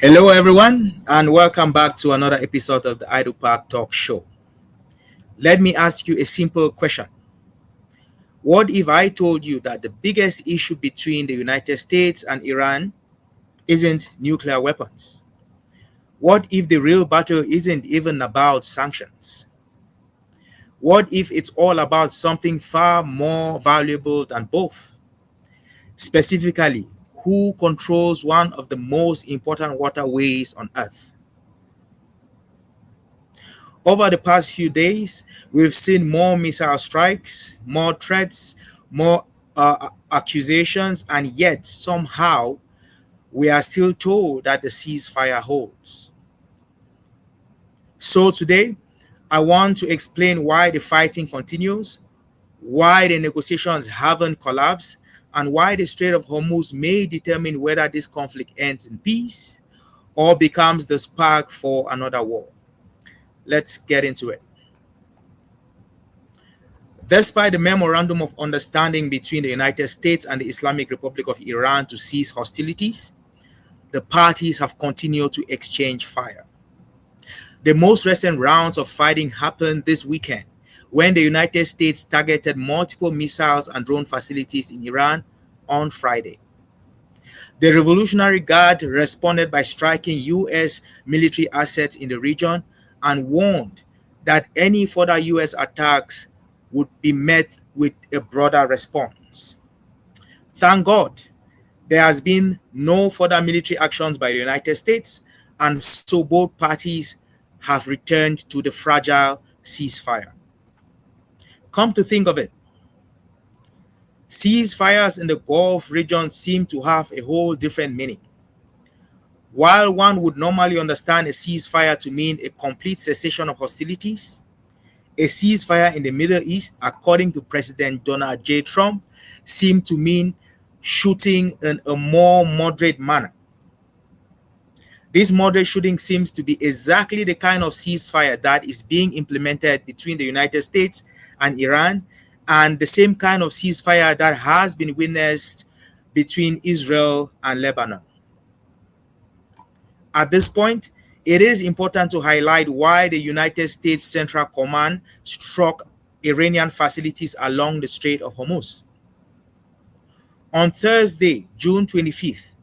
Hello, everyone, and welcome back to another episode of the Idle Park Talk Show. Let me ask you a simple question. What if I told you that the biggest issue between the United States and Iran isn't nuclear weapons? What if the real battle isn't even about sanctions? What if it's all about something far more valuable than both? Specifically, who controls one of the most important waterways on Earth? Over the past few days, we've seen more missile strikes, more threats, more accusations, and yet somehow we are still told that the ceasefire holds. So today, I want to explain why the fighting continues, why the negotiations haven't collapsed, and why the Strait of Hormuz may determine whether this conflict ends in peace or becomes the spark for another war. Let's get into it. Despite the Memorandum of Understanding between the United States and the Islamic Republic of Iran to cease hostilities, the parties have continued to exchange fire. The most recent rounds of fighting happened this weekend when the United States targeted multiple missiles and drone facilities in Iran on Friday. The Revolutionary Guard responded by striking U.S. military assets in the region and warned that any further U.S. attacks would be met with a broader response. Thank God, there has been no further military actions by the United States, and so both parties have returned to the fragile ceasefire. Come to think of it, ceasefires in the Gulf region seem to have a whole different meaning. While one would normally understand a ceasefire to mean a complete cessation of hostilities, a ceasefire in the Middle East, according to President Donald J. Trump, seemed to mean shooting in a more moderate manner. This moderate shooting seems to be exactly the kind of ceasefire that is being implemented between the United States and Iran, and the same kind of ceasefire that has been witnessed between Israel and Lebanon. At this point, it is important to highlight why the United States Central Command struck Iranian facilities along the Strait of Hormuz. On Thursday, June 25th,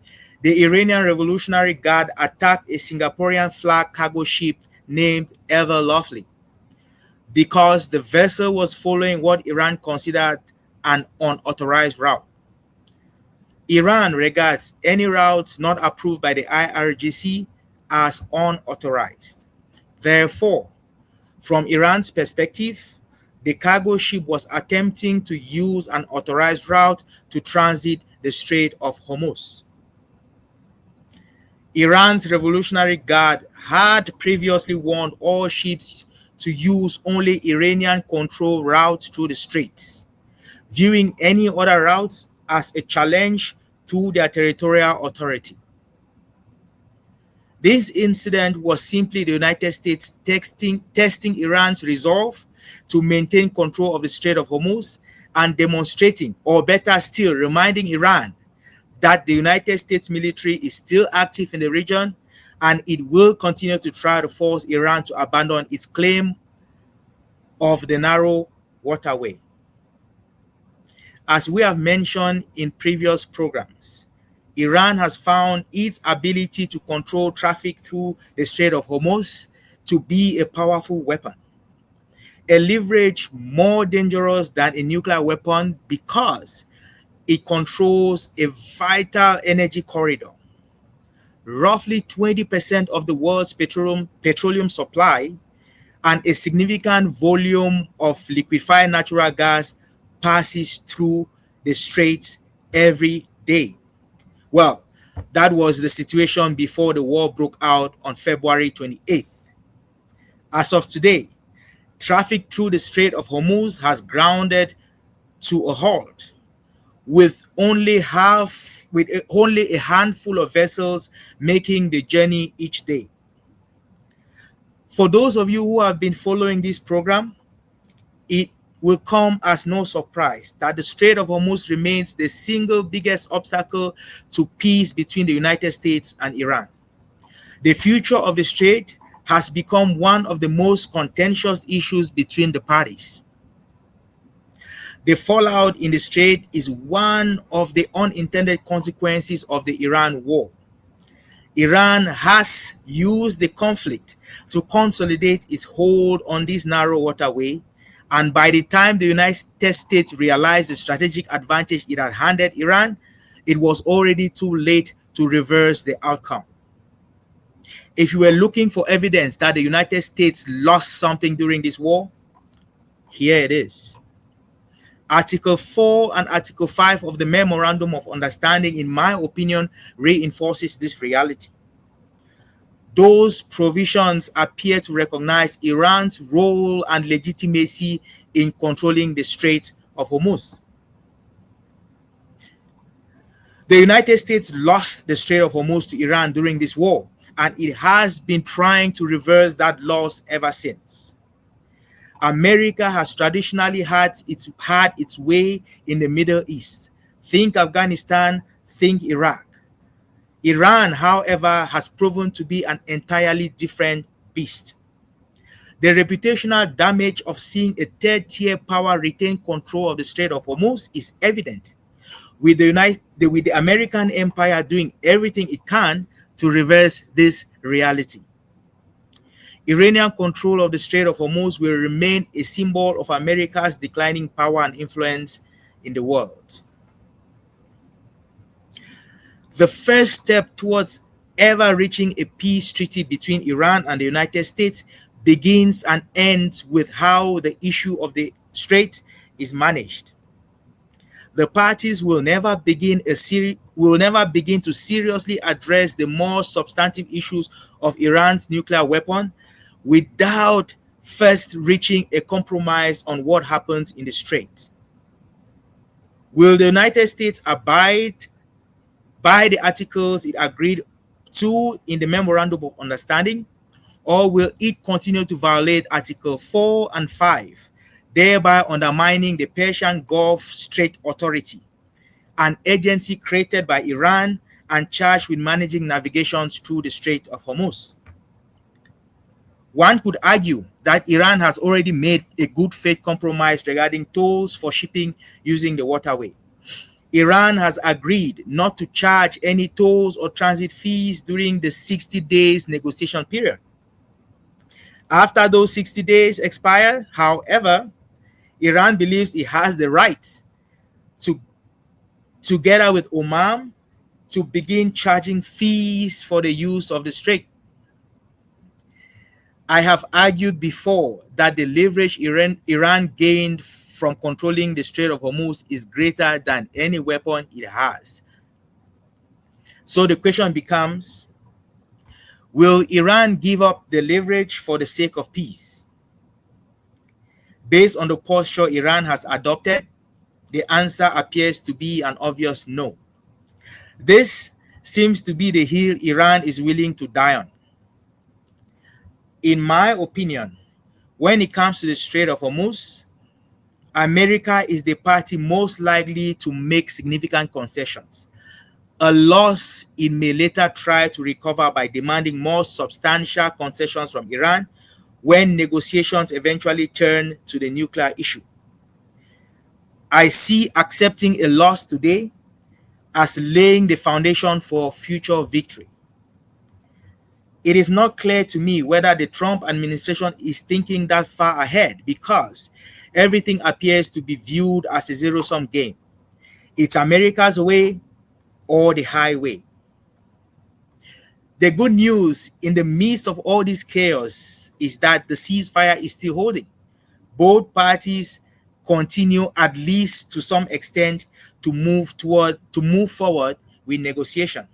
the Iranian Revolutionary Guard attacked a Singaporean flag cargo ship named Ever Lovely because the vessel was following what Iran considered an unauthorized route. Iran regards any routes not approved by the IRGC as unauthorized. Therefore, from Iran's perspective, the cargo ship was attempting to use an authorized route to transit the Strait of Hormuz. Iran's Revolutionary Guard had previously warned all ships to use only Iranian-controlled routes through the straits, viewing any other routes as a challenge to their territorial authority. This incident was simply the United States testing Iran's resolve to maintain control of the Strait of Hormuz and demonstrating, or better still, reminding Iran that the United States military is still active in the region and it will continue to try to force Iran to abandon its claim of the narrow waterway. As we have mentioned in previous programs, Iran has found its ability to control traffic through the Strait of Hormuz to be a powerful weapon, a leverage more dangerous than a nuclear weapon because it controls a vital energy corridor. Roughly 20% of the world's petroleum supply and a significant volume of liquefied natural gas passes through the strait every day. Well, that was the situation before the war broke out on February 28th. As of today, traffic through the Strait of Hormuz has grounded to a halt, with only a handful of vessels making the journey each day. For those of you who have been following this program, it will come as no surprise that the Strait of Hormuz remains the single biggest obstacle to peace between the United States and Iran. The future of the Strait has become one of the most contentious issues between the parties. The fallout in the Strait is one of the unintended consequences of the Iran war. Iran has used the conflict to consolidate its hold on this narrow waterway, and by the time the United States realized the strategic advantage it had handed Iran, it was already too late to reverse the outcome. If you were looking for evidence that the United States lost something during this war, here it is. Article 4 and Article 5 of the Memorandum of Understanding, in my opinion, reinforces this reality. Those provisions appear to recognize Iran's role and legitimacy in controlling the Strait of Hormuz. The United States lost the Strait of Hormuz to Iran during this war, and it has been trying to reverse that loss ever since. America has traditionally had its way in the Middle East. Think Afghanistan, think Iraq. Iran, however, has proven to be an entirely different beast. The reputational damage of seeing a third-tier power retain control of the Strait of Hormuz is evident, with the American empire doing everything it can to reverse this reality. Iranian control of the Strait of Hormuz will remain a symbol of America's declining power and influence in the world. The first step towards ever reaching a peace treaty between Iran and the United States begins and ends with how the issue of the Strait is managed. The parties will never begin to seriously address the more substantive issues of Iran's nuclear weapon without first reaching a compromise on what happens in the Strait. Will the United States abide by the articles it agreed to in the Memorandum of Understanding, or will it continue to violate Article 4 and 5, thereby undermining the Persian Gulf Strait Authority, an agency created by Iran and charged with managing navigation through the Strait of Hormuz? One could argue that Iran has already made a good faith compromise regarding tolls for shipping using the waterway. Iran has agreed not to charge any tolls or transit fees during the 60 days negotiation period. After those 60 days expire, however, Iran believes it has the right to, together with Oman, to begin charging fees for the use of the Strait. I have argued before that the leverage Iran gained from controlling the Strait of Hormuz is greater than any weapon it has. So the question becomes, will Iran give up the leverage for the sake of peace? Based on the posture Iran has adopted, the answer appears to be an obvious no. This seems to be the hill Iran is willing to die on. In my opinion, when it comes to the Strait of Hormuz, America is the party most likely to make significant concessions, a loss it may later try to recover by demanding more substantial concessions from Iran when negotiations eventually turn to the nuclear issue. I see accepting a loss today as laying the foundation for future victory. It is not clear to me whether the Trump administration is thinking that far ahead, because everything appears to be viewed as a zero-sum game. It's America's way or the highway. The good news in the midst of all this chaos is that the ceasefire is still holding. Both parties continue, at least to some extent, to move forward with negotiation.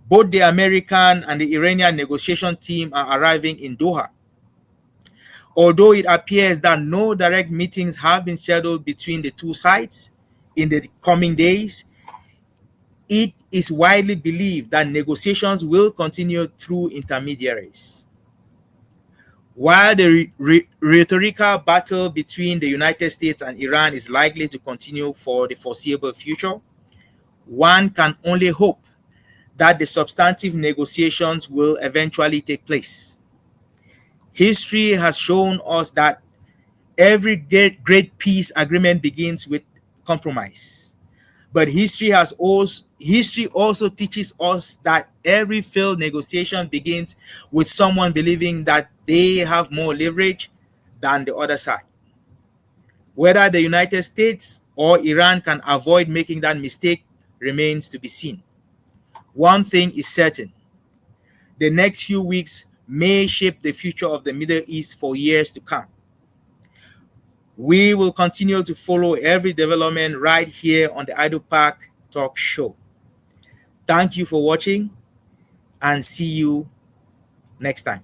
Both the American and the Iranian negotiation team are arriving in Doha. Although it appears that no direct meetings have been scheduled between the two sides in the coming days, it is widely believed that negotiations will continue through intermediaries. While the rhetorical battle between the United States and Iran is likely to continue for the foreseeable future, one can only hope that the substantive negotiations will eventually take place. History has shown us that every great peace agreement begins with compromise. But history also teaches us that every failed negotiation begins with someone believing that they have more leverage than the other side. Whether the United States or Iran can avoid making that mistake remains to be seen. One thing is certain: the next few weeks may shape the future of the Middle East for years to come. We will continue to follow every development right here on the Idle Park Talk Show. Thank you for watching, and see you next time.